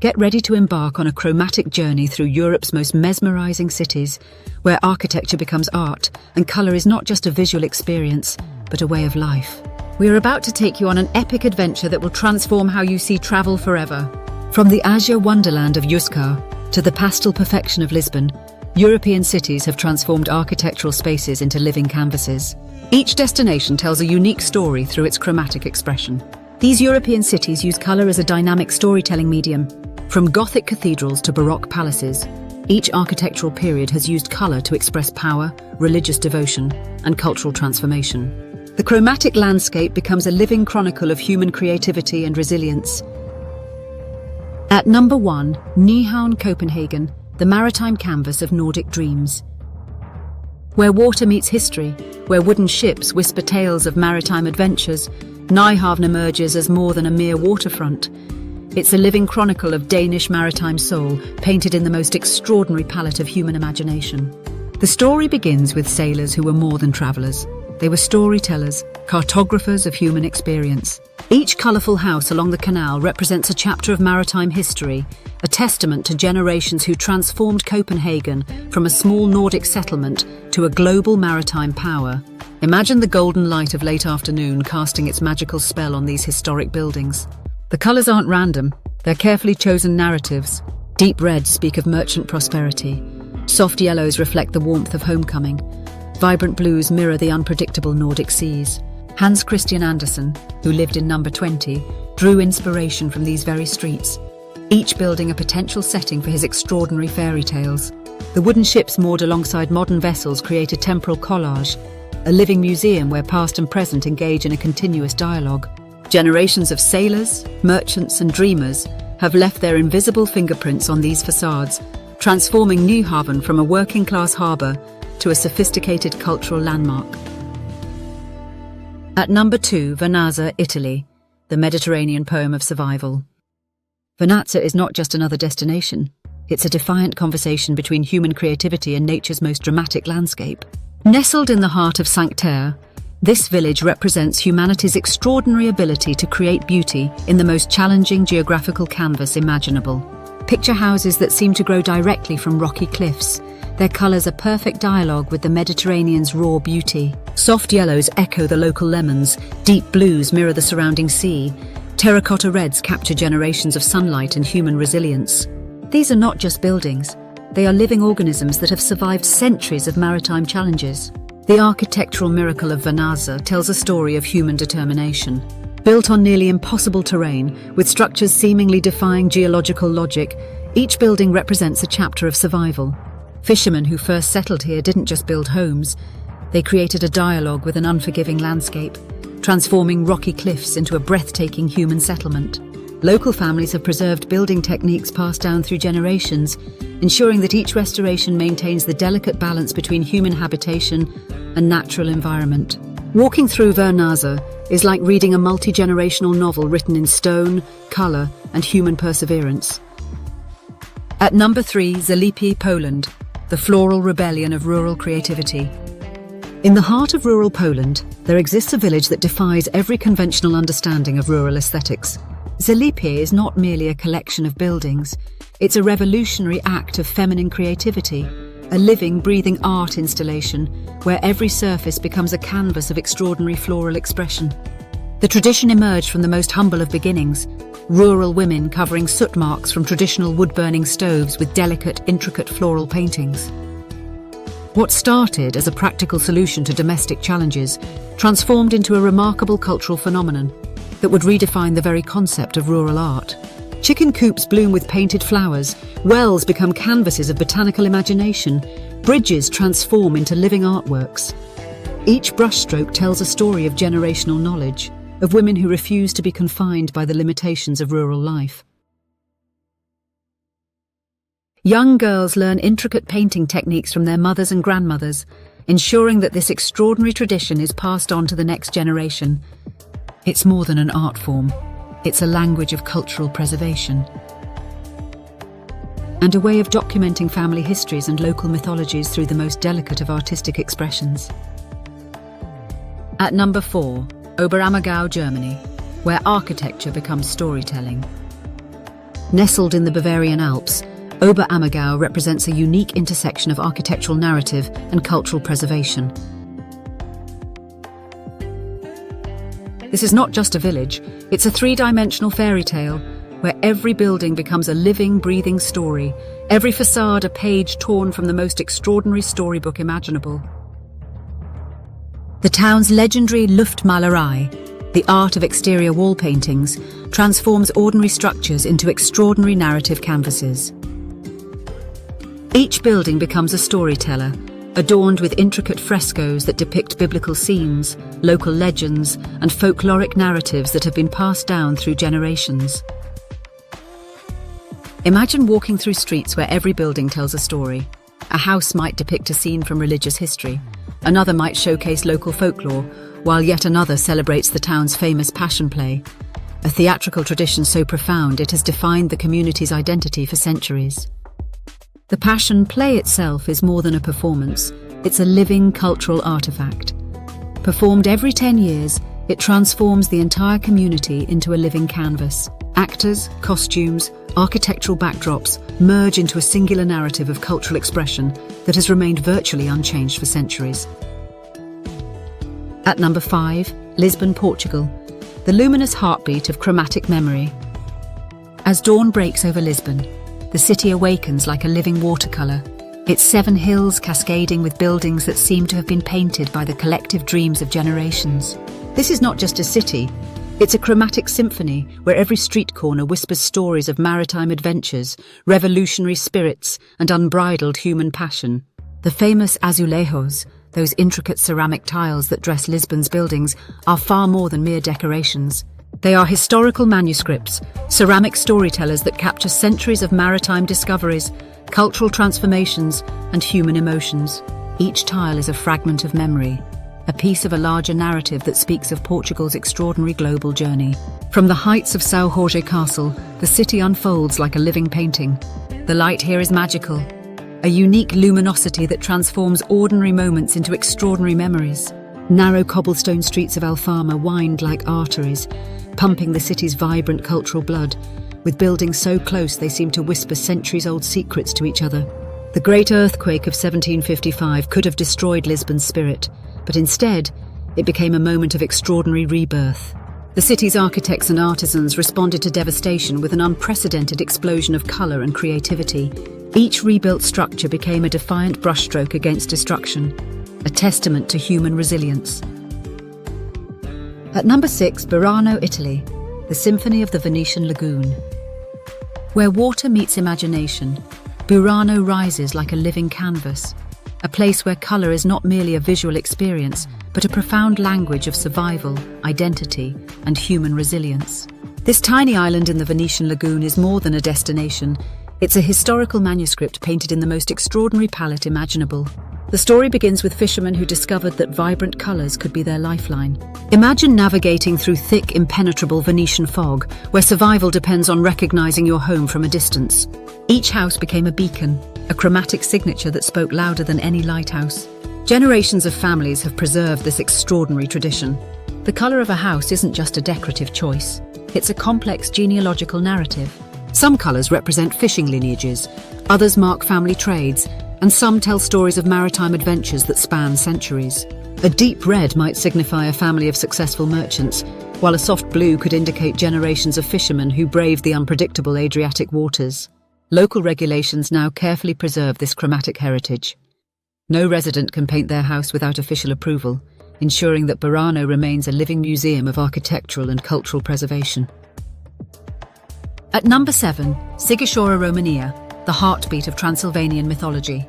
Get ready to embark on a chromatic journey through Europe's most mesmerizing cities, where architecture becomes art and color is not just a visual experience, but a way of life. We are about to take you on an epic adventure that will transform how you see travel forever. From the azure wonderland of Sighișoara to the pastel perfection of Lisbon, European cities have transformed architectural spaces into living canvases. Each destination tells a unique story through its chromatic expression. These European cities use color as a dynamic storytelling medium. From Gothic cathedrals to Baroque palaces, each architectural period has used color to express power, religious devotion, and cultural transformation. The chromatic landscape becomes a living chronicle of human creativity and resilience. At number 1, Nyhavn, Copenhagen, the maritime canvas of Nordic dreams. Where water meets history, where wooden ships whisper tales of maritime adventures, Nyhavn emerges as more than a mere waterfront. It's a living chronicle of Danish maritime soul, painted in the most extraordinary palette of human imagination. The story begins with sailors who were more than travelers. They were storytellers, cartographers of human experience. Each colourful house along the canal represents a chapter of maritime history, a testament to generations who transformed Copenhagen from a small Nordic settlement to a global maritime power. Imagine the golden light of late afternoon casting its magical spell on these historic buildings. The colours aren't random, they're carefully chosen narratives. Deep reds speak of merchant prosperity. Soft yellows reflect the warmth of homecoming. Vibrant blues mirror the unpredictable Nordic seas. Hans Christian Andersen, who lived in number 20, drew inspiration from these very streets, each building a potential setting for his extraordinary fairy tales. The wooden ships moored alongside modern vessels create a temporal collage, a living museum where past and present engage in a continuous dialogue. Generations of sailors, merchants and dreamers have left their invisible fingerprints on these facades, transforming Nyhavn from a working-class harbour to a sophisticated cultural landmark. At number 2, Vernazza, Italy, the Mediterranean poem of survival. Vernazza is not just another destination, it's a defiant conversation between human creativity and nature's most dramatic landscape. Nestled in the heart of Sanctaire, this village represents humanity's extraordinary ability to create beauty in the most challenging geographical canvas imaginable. Picture houses that seem to grow directly from rocky cliffs. Their colours are perfect dialogue with the Mediterranean's raw beauty. Soft yellows echo the local lemons, deep blues mirror the surrounding sea, terracotta reds capture generations of sunlight and human resilience. These are not just buildings, they are living organisms that have survived centuries of maritime challenges. The architectural miracle of Vernazza tells a story of human determination. Built on nearly impossible terrain, with structures seemingly defying geological logic, each building represents a chapter of survival. Fishermen who first settled here didn't just build homes, they created a dialogue with an unforgiving landscape, transforming rocky cliffs into a breathtaking human settlement. Local families have preserved building techniques passed down through generations, ensuring that each restoration maintains the delicate balance between human habitation and natural environment. Walking through Vernazza is like reading a multi-generational novel written in stone, colour, and human perseverance. At number 3, Zalipie, Poland, the floral rebellion of rural creativity. In the heart of rural Poland, there exists a village that defies every conventional understanding of rural aesthetics. Zalipie is not merely a collection of buildings, it's a revolutionary act of feminine creativity, a living, breathing art installation where every surface becomes a canvas of extraordinary floral expression. The tradition emerged from the most humble of beginnings, rural women covering soot marks from traditional wood-burning stoves with delicate, intricate floral paintings. What started as a practical solution to domestic challenges transformed into a remarkable cultural phenomenon that would redefine the very concept of rural art. Chicken coops bloom with painted flowers, wells become canvases of botanical imagination, bridges transform into living artworks. Each brushstroke tells a story of generational knowledge, of women who refuse to be confined by the limitations of rural life. Young girls learn intricate painting techniques from their mothers and grandmothers, ensuring that this extraordinary tradition is passed on to the next generation. It's more than an art form, it's a language of cultural preservation, and a way of documenting family histories and local mythologies through the most delicate of artistic expressions. At number 4, Oberammergau, Germany, where architecture becomes storytelling. Nestled in the Bavarian Alps, Oberammergau represents a unique intersection of architectural narrative and cultural preservation. This is not just a village, it's a three-dimensional fairy tale where every building becomes a living, breathing story, every facade a page torn from the most extraordinary storybook imaginable. The town's legendary Luftmalerei, the art of exterior wall paintings, transforms ordinary structures into extraordinary narrative canvases. Each building becomes a storyteller, adorned with intricate frescoes that depict biblical scenes, local legends, and folkloric narratives that have been passed down through generations. Imagine walking through streets where every building tells a story. A house might depict a scene from religious history, another might showcase local folklore, while yet another celebrates the town's famous passion play, a theatrical tradition so profound it has defined the community's identity for centuries. The passion play itself is more than a performance, it's a living cultural artifact. Performed every 10 years, it transforms the entire community into a living canvas. Actors, costumes, architectural backdrops merge into a singular narrative of cultural expression that has remained virtually unchanged for centuries. At number 5, Lisbon, Portugal, the luminous heartbeat of chromatic memory. As dawn breaks over Lisbon, the city awakens like a living watercolour, its 7 hills cascading with buildings that seem to have been painted by the collective dreams of generations. This is not just a city, it's a chromatic symphony where every street corner whispers stories of maritime adventures, revolutionary spirits, and unbridled human passion. The famous azulejos, those intricate ceramic tiles that dress Lisbon's buildings, are far more than mere decorations. They are historical manuscripts, ceramic storytellers that capture centuries of maritime discoveries, cultural transformations, and human emotions. Each tile is a fragment of memory, a piece of a larger narrative that speaks of Portugal's extraordinary global journey. From the heights of São Jorge Castle, the city unfolds like a living painting. The light here is magical, a unique luminosity that transforms ordinary moments into extraordinary memories. Narrow cobblestone streets of Alfama wind like arteries, pumping the city's vibrant cultural blood, with buildings so close they seem to whisper centuries-old secrets to each other. The great earthquake of 1755 could have destroyed Lisbon's spirit, but instead, it became a moment of extraordinary rebirth. The city's architects and artisans responded to devastation with an unprecedented explosion of colour and creativity. Each rebuilt structure became a defiant brushstroke against destruction, a testament to human resilience. At number 6, Burano, Italy, the symphony of the Venetian lagoon. Where water meets imagination, Burano rises like a living canvas, a place where colour is not merely a visual experience, but a profound language of survival, identity, and human resilience. This tiny island in the Venetian lagoon is more than a destination. It's a historical manuscript painted in the most extraordinary palette imaginable. The story begins with fishermen who discovered that vibrant colours could be their lifeline. Imagine navigating through thick, impenetrable Venetian fog, where survival depends on recognising your home from a distance. Each house became a beacon, a chromatic signature that spoke louder than any lighthouse. Generations of families have preserved this extraordinary tradition. The colour of a house isn't just a decorative choice, it's a complex genealogical narrative. Some colours represent fishing lineages, others mark family trades, and some tell stories of maritime adventures that span centuries. A deep red might signify a family of successful merchants, while a soft blue could indicate generations of fishermen who braved the unpredictable Adriatic waters. Local regulations now carefully preserve this chromatic heritage. No resident can paint their house without official approval, ensuring that Burano remains a living museum of architectural and cultural preservation. At number 7, Sighișoara, Romania, the heartbeat of Transylvanian mythology.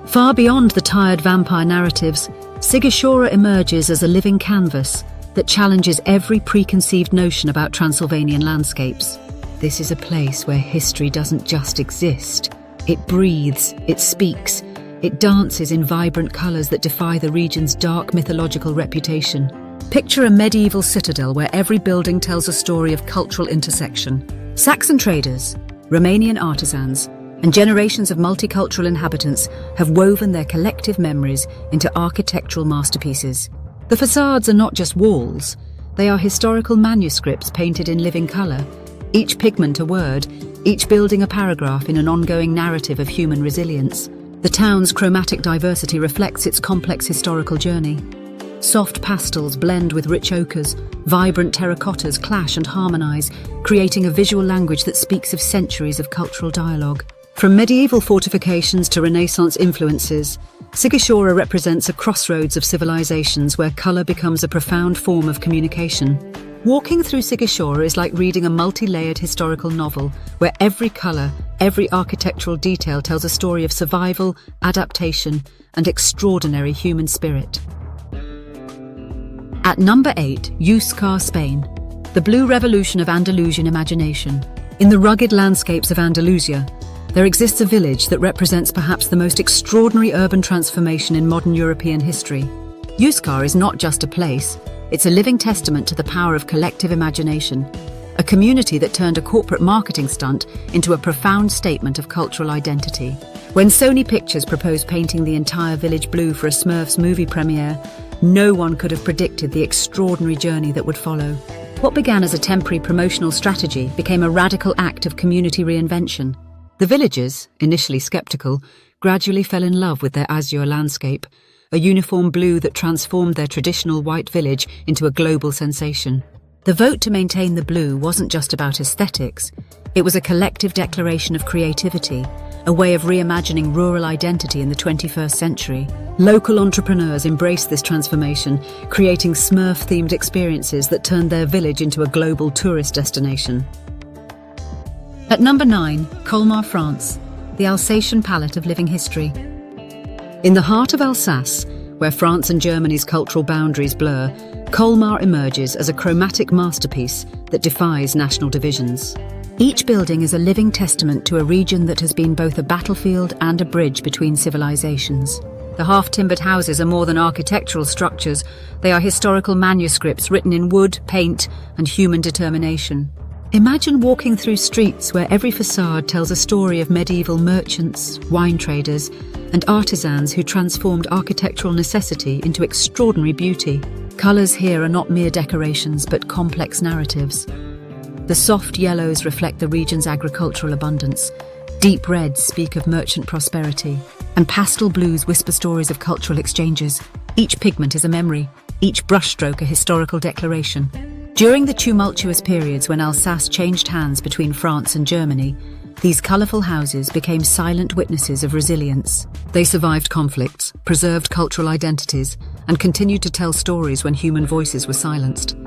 Far beyond the tired vampire narratives, Sighișoara emerges as a living canvas that challenges every preconceived notion about Transylvanian landscapes. This is a place where history doesn't just exist. It breathes, it speaks, it dances in vibrant colours that defy the region's dark mythological reputation. Picture a medieval citadel where every building tells a story of cultural intersection. Saxon traders, Romanian artisans, and generations of multicultural inhabitants have woven their collective memories into architectural masterpieces. The facades are not just walls, they are historical manuscripts painted in living colour, each pigment a word, each building a paragraph in an ongoing narrative of human resilience. The town's chromatic diversity reflects its complex historical journey. Soft pastels blend with rich ochres, vibrant terracottas clash and harmonize, creating a visual language that speaks of centuries of cultural dialogue. From medieval fortifications to Renaissance influences, Sighișoara represents a crossroads of civilizations where color becomes a profound form of communication. Walking through Sighișoara is like reading a multi-layered historical novel where every color, every architectural detail tells a story of survival, adaptation, and extraordinary human spirit. At number 8, Huescar, Spain. The blue revolution of Andalusian imagination. In the rugged landscapes of Andalusia, there exists a village that represents perhaps the most extraordinary urban transformation in modern European history. Huescar is not just a place, it's a living testament to the power of collective imagination, a community that turned a corporate marketing stunt into a profound statement of cultural identity. When Sony Pictures proposed painting the entire village blue for a Smurfs movie premiere, no one could have predicted the extraordinary journey that would follow. What began as a temporary promotional strategy became a radical act of community reinvention. The villagers, initially skeptical, gradually fell in love with their azure landscape, a uniform blue that transformed their traditional white village into a global sensation. The vote to maintain the blue wasn't just about aesthetics, it was a collective declaration of creativity, a way of reimagining rural identity in the 21st century. Local entrepreneurs embraced this transformation, creating Smurf-themed experiences that turned their village into a global tourist destination. At number 9, Colmar, France, the Alsatian palette of living history. In the heart of Alsace, where France and Germany's cultural boundaries blur, Colmar emerges as a chromatic masterpiece that defies national divisions. Each building is a living testament to a region that has been both a battlefield and a bridge between civilizations. The half-timbered houses are more than architectural structures, they are historical manuscripts written in wood, paint, and human determination. Imagine walking through streets where every facade tells a story of medieval merchants, wine traders, and artisans who transformed architectural necessity into extraordinary beauty. Colours here are not mere decorations but complex narratives. The soft yellows reflect the region's agricultural abundance, deep reds speak of merchant prosperity, and pastel blues whisper stories of cultural exchanges. Each pigment is a memory, each brushstroke a historical declaration. During the tumultuous periods when Alsace changed hands between France and Germany, these colourful houses became silent witnesses of resilience. They survived conflicts, preserved cultural identities, and continued to tell stories when human voices were silenced.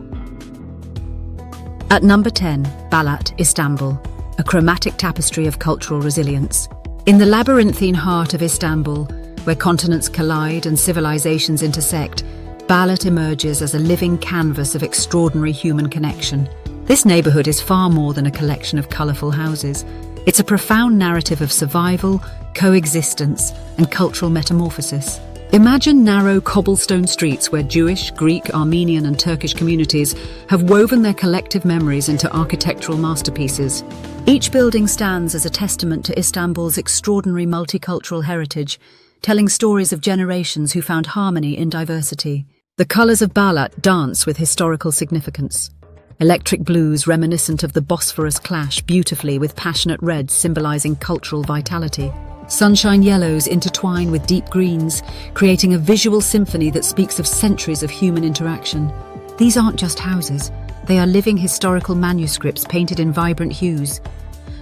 At number 10, Balat, Istanbul, a chromatic tapestry of cultural resilience. In the labyrinthine heart of Istanbul, where continents collide and civilizations intersect, Balat emerges as a living canvas of extraordinary human connection. This neighbourhood is far more than a collection of colourful houses. It's a profound narrative of survival, coexistence, and cultural metamorphosis. Imagine narrow cobblestone streets where Jewish, Greek, Armenian, and Turkish communities have woven their collective memories into architectural masterpieces. Each building stands as a testament to Istanbul's extraordinary multicultural heritage, telling stories of generations who found harmony in diversity. The colours of Balat dance with historical significance. Electric blues reminiscent of the Bosphorus clash beautifully with passionate reds symbolising cultural vitality. Sunshine yellows intertwine with deep greens, creating a visual symphony that speaks of centuries of human interaction. These aren't just houses, they are living historical manuscripts painted in vibrant hues.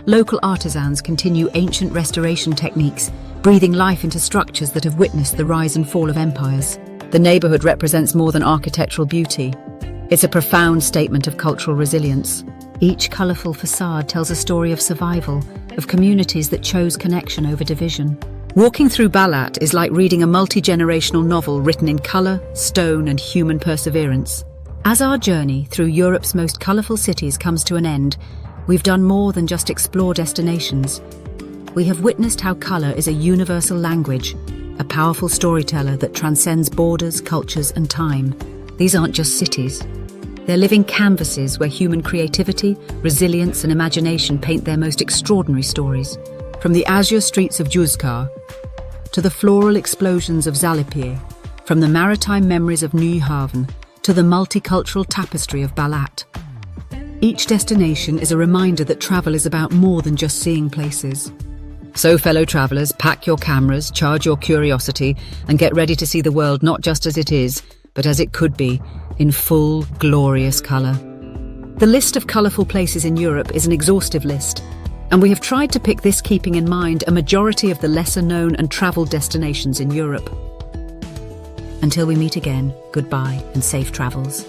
Local artisans continue ancient restoration techniques, breathing life into structures that have witnessed the rise and fall of empires. The neighbourhood represents more than architectural beauty. It's a profound statement of cultural resilience. Each colourful facade tells a story of survival, of communities that chose connection over division. Walking through Balat is like reading a multi-generational novel written in colour, stone, and human perseverance. As our journey through Europe's most colourful cities comes to an end, we've done more than just explore destinations. We have witnessed how colour is a universal language, a powerful storyteller that transcends borders, cultures, and time. These aren't just cities. They're living canvases where human creativity, resilience, and imagination paint their most extraordinary stories. From the azure streets of Huescar to the floral explosions of Zalipie, from the maritime memories of Nyhavn to the multicultural tapestry of Balat. Each destination is a reminder that travel is about more than just seeing places. So, fellow travellers, pack your cameras, charge your curiosity, and get ready to see the world not just as it is, but as it could be, in full, glorious colour. The list of colourful places in Europe is an exhaustive list, and we have tried to pick this keeping in mind a majority of the lesser-known and travelled destinations in Europe. Until we meet again, goodbye and safe travels.